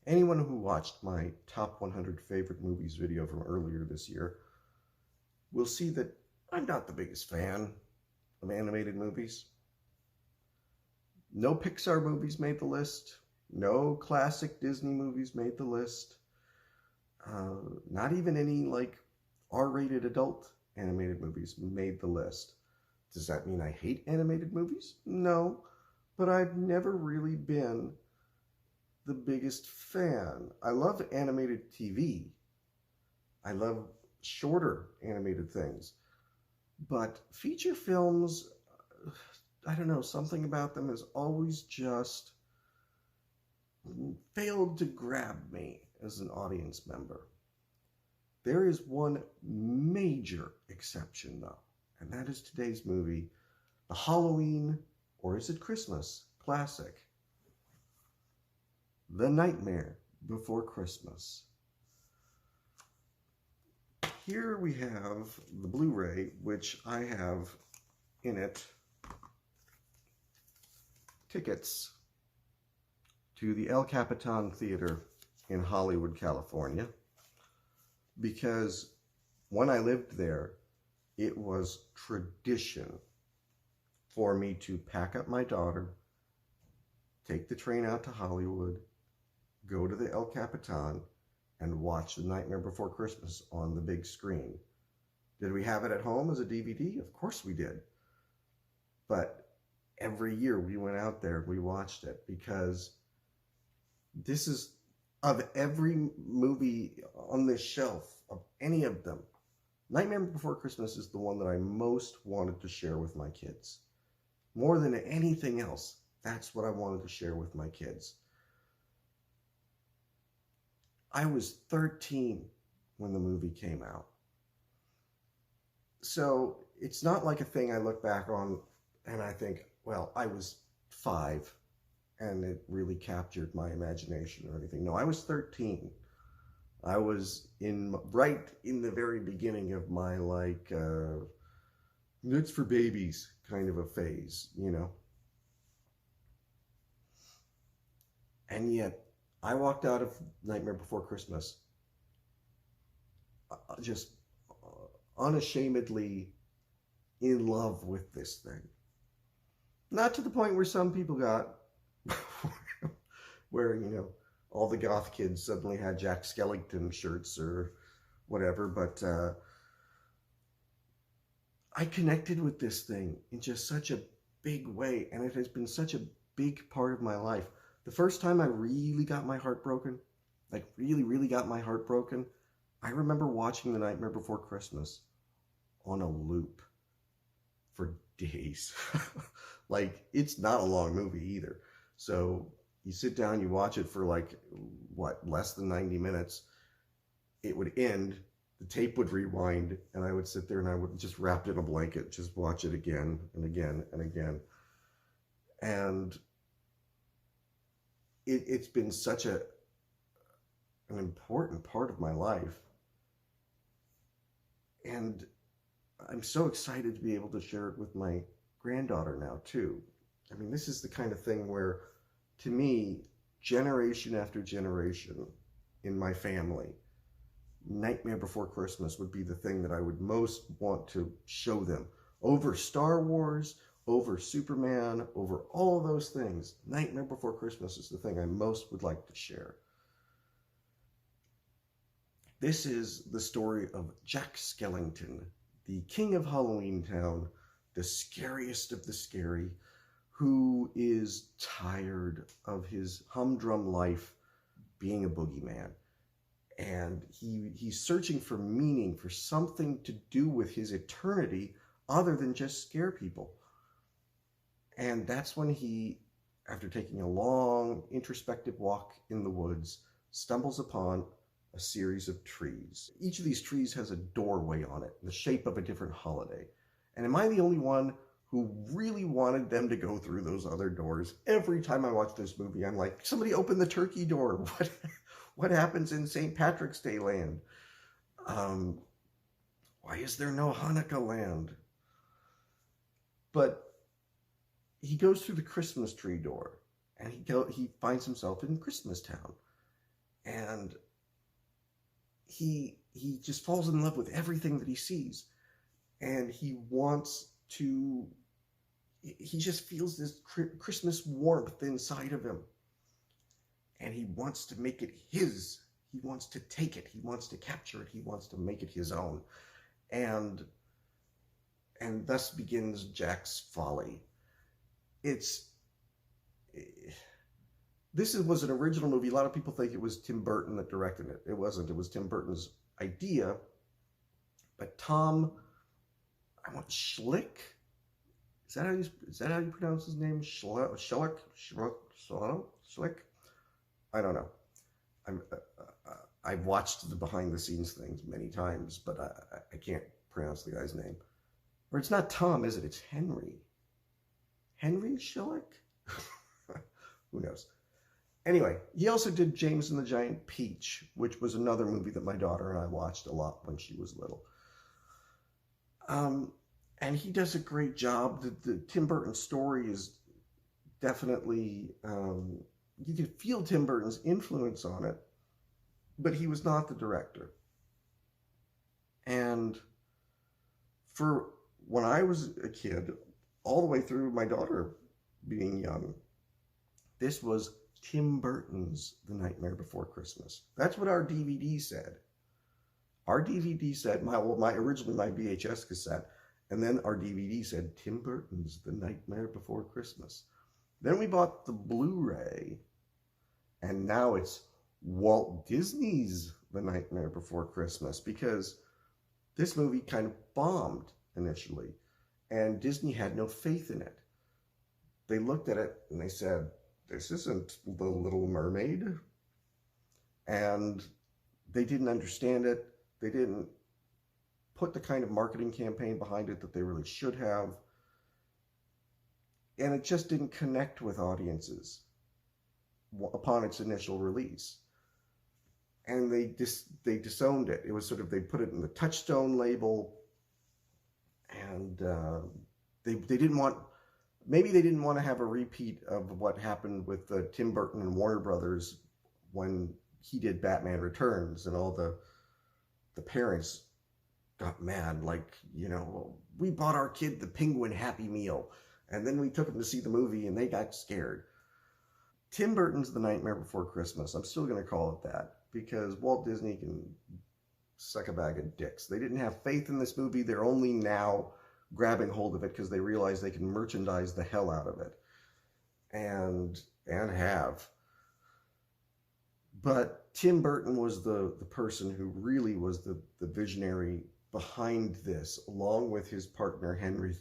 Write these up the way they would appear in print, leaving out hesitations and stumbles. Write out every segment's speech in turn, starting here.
Anyone who watched my top 100 favorite movies video from earlier this year will see that I'm not the biggest fan of animated movies. No Pixar movies made the list. No classic Disney movies made the list. Not even any like R-rated adult animated movies made the list. Does that mean I hate animated movies? No, but I've never really been the biggest fan. I love animated TV. I love shorter animated things. But feature films, I don't know, something about them has always just failed to grab me as an audience member. There is one major exception, though, and that is today's movie, the Halloween, or is it Christmas, classic, The Nightmare Before Christmas. Here we have the Blu-ray, which I have in it tickets to the El Capitan Theater in Hollywood, California, because when I lived there, it was tradition for me to pack up my daughter, take the train out to Hollywood, go to the El Capitan, and watch The Nightmare Before Christmas on the big screen. Did we have it at home as a DVD? Of course we did. But every year we went out there, we watched it, because this is, of every movie on this shelf, of any of them, Nightmare Before Christmas is the one that I most wanted to share with my kids. More than anything else, that's what I wanted to share with my kids. I was 13 when the movie came out. So it's not like a thing I look back on and I think, well, I was 5 and it really captured my imagination or anything. No, I was 13. I was right in the very beginning of my like, it's for babies kind of a phase, you know. And yet, I walked out of Nightmare Before Christmas just unashamedly in love with this thing. Not to the point where some people got, where, you know, all the goth kids suddenly had Jack Skellington shirts or whatever, but I connected with this thing in just such a big way, and it has been such a big part of my life. The first time I really got my heart broken, like really got my heart broken, I remember watching The Nightmare Before Christmas on a loop for days. Like, it's not a long movie either. So you sit down, you watch it for like, what, less than 90 minutes. It would end, the tape would rewind, and I would sit there and I would just wrap it in a blanket, just watch it again and again and again. And it's been such an important part of my life. And I'm so excited to be able to share it with my granddaughter now, too. I mean, this is the kind of thing where, to me, generation after generation in my family, Nightmare Before Christmas would be the thing that I would most want to show them. Over Star Wars, over Superman, over all of those things, Nightmare Before Christmas is the thing I most would like to share. This is the story of Jack Skellington, the king of Halloween Town, the scariest of the scary, who is tired of his humdrum life being a boogeyman. And he's searching for meaning, for something to do with his eternity other than just scare people. And that's when he, after taking a long, introspective walk in the woods, stumbles upon a series of trees. Each of these trees has a doorway on it, the shape of a different holiday. And am I the only one who really wanted them to go through those other doors? Every time I watch this movie, I'm like, somebody open the turkey door. What happens in St. Patrick's Day land? Why is there no Hanukkah land? But he goes through the Christmas tree door, and he finds himself in Christmas Town. And he just falls in love with everything that he sees, and he just feels this Christmas warmth inside of him, and he wants to make it his. He wants to take it. He wants to capture it. He wants to make it his own. And thus begins Jack's folly. This was an original movie. A lot of people think it was Tim Burton that directed it. It wasn't. It was Tim Burton's idea. But Tom, Schlick? Is that how you pronounce his name? Schlick? I don't know. I've watched the behind the scenes things many times, but I can't pronounce the guy's name. Or it's not Tom, is it? It's Henry. Henry Schlick? Who knows? Anyway, he also did James and the Giant Peach, which was another movie that my daughter and I watched a lot when she was little. And he does a great job. The Tim Burton story is definitely, you can feel Tim Burton's influence on it, but he was not the director. And for when I was a kid, all the way through my daughter being young, this was Tim Burton's The Nightmare Before Christmas. That's what our DVD said. Our DVD said, originally my VHS cassette, and then our DVD said Tim Burton's The Nightmare Before Christmas. Then we bought the Blu-ray, and now it's Walt Disney's The Nightmare Before Christmas, because this movie kind of bombed initially, and Disney had no faith in it. They looked at it and they said, this isn't The Little Mermaid. And they didn't understand it. They didn't put the kind of marketing campaign behind it that they really should have. And it just didn't connect with audiences upon its initial release. And they disowned it. It was sort of, they put it in the Touchstone label, and they didn't want, maybe they didn't want to have a repeat of what happened with Tim Burton and Warner Brothers when he did Batman Returns, and all the parents got mad, like, we bought our kid the Penguin Happy Meal, and then we took him to see the movie and they got scared. Tim Burton's The Nightmare Before Christmas, I'm still going to call it that, because Walt Disney can suck a bag of dicks. They didn't have faith in this movie. They're only now grabbing hold of it because they realize they can merchandise the hell out of it. And have. But Tim Burton was the person who really was the visionary behind this, along with his partner Henry.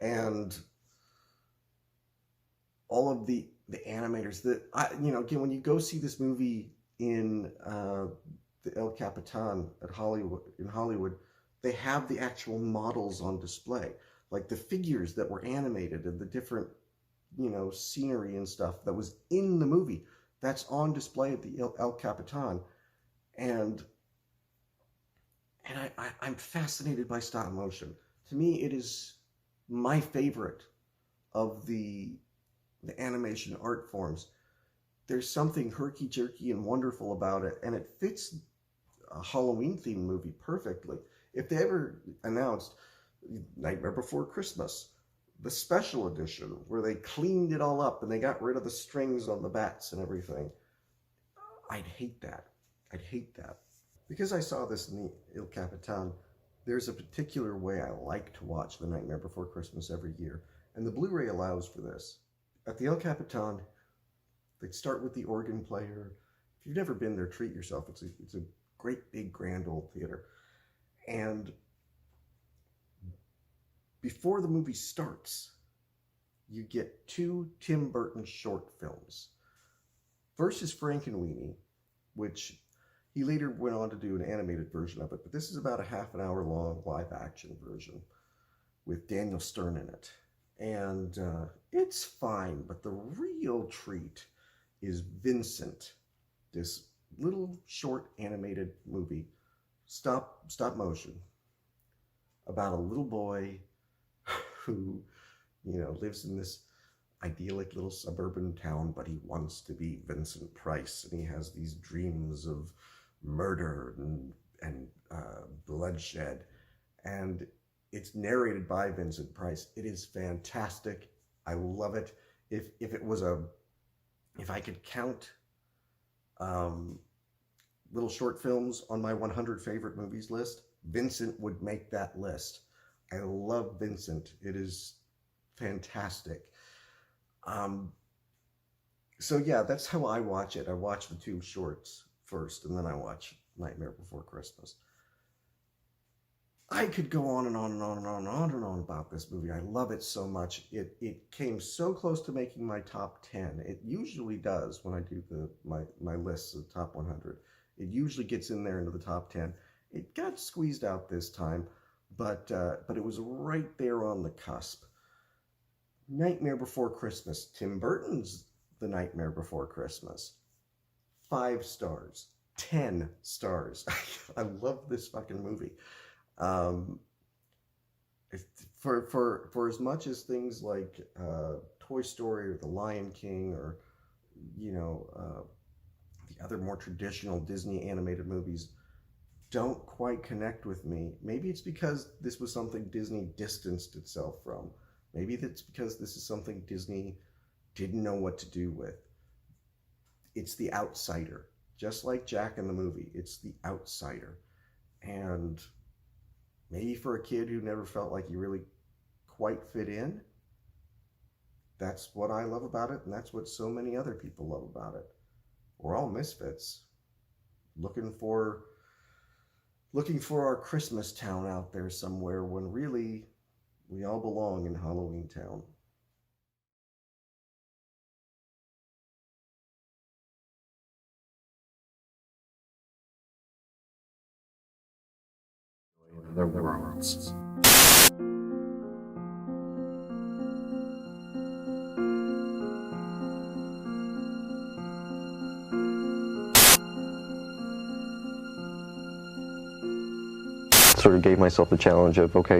And all of the animators that, again, when you go see this movie in the El Capitan in Hollywood, they have the actual models on display, like the figures that were animated and the different, scenery and stuff that was in the movie. That's on display at the El Capitan. And I'm fascinated by stop motion. To me, it is my favorite of the animation art forms. There's something herky-jerky and wonderful about it, and it fits a Halloween-themed movie perfectly. If they ever announced Nightmare Before Christmas, the special edition, where they cleaned it all up and they got rid of the strings on the bats and everything, I'd hate that. I'd hate that. Because I saw this in the El Capitan, there's a particular way I like to watch The Nightmare Before Christmas every year, and the Blu-ray allows for this. At the El Capitan, they start with the organ player. If you've never been there, treat yourself. It's a great, big, grand old theater. And before the movie starts, you get 2 Tim Burton short films. First is Frankenweenie, which he later went on to do an animated version of it, but this is about a half an hour long live action version with Daniel Stern in it. And it's fine, but the real treat is Vincent, this little short animated movie, stop motion, about a little boy who, lives in this idyllic little suburban town, but he wants to be Vincent Price, and he has these dreams of murder and bloodshed. And it's narrated by Vincent Price. It is fantastic. I love it. If I could count little short films on my 100 favorite movies list, Vincent would make that list. I love Vincent. It is fantastic. So yeah, that's how I watch it. I watch the two shorts first, and then I watch Nightmare Before Christmas. I could go on and on and on and on and on and on about this movie. I love it so much. It came so close to making my top 10. It usually does when I do my lists of top 100. It usually gets in there into the top 10. It got squeezed out this time, but it was right there on the cusp. Nightmare Before Christmas. Tim Burton's The Nightmare Before Christmas. 5 stars. 10 stars. I love this fucking movie. For as much as things like Toy Story or The Lion King or the other more traditional Disney animated movies don't quite connect with me, maybe it's because this was something Disney distanced itself from. Maybe that's because this is something Disney didn't know what to do with. It's the outsider, just like Jack in the movie. It's the outsider, and maybe for a kid who never felt like he really quite fit in, that's what I love about it, and that's what so many other people love about it. We're all misfits, looking for our Christmas town out there somewhere, when really we all belong in Halloween Town. Their worlds. Sort of gave myself the challenge of, okay,